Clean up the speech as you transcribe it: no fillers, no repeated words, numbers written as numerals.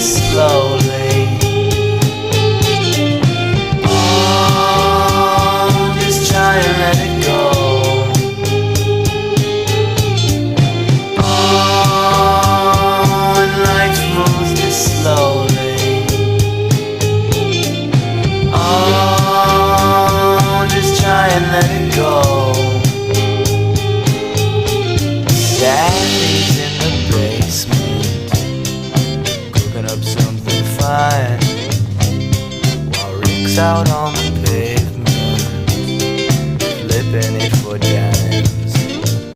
slowly. Oh, just try and let it go. Oh, and life moves just slowly. Oh, just try and let it go. Daddy's in the basement, cooking up something fine, while Rick's out on the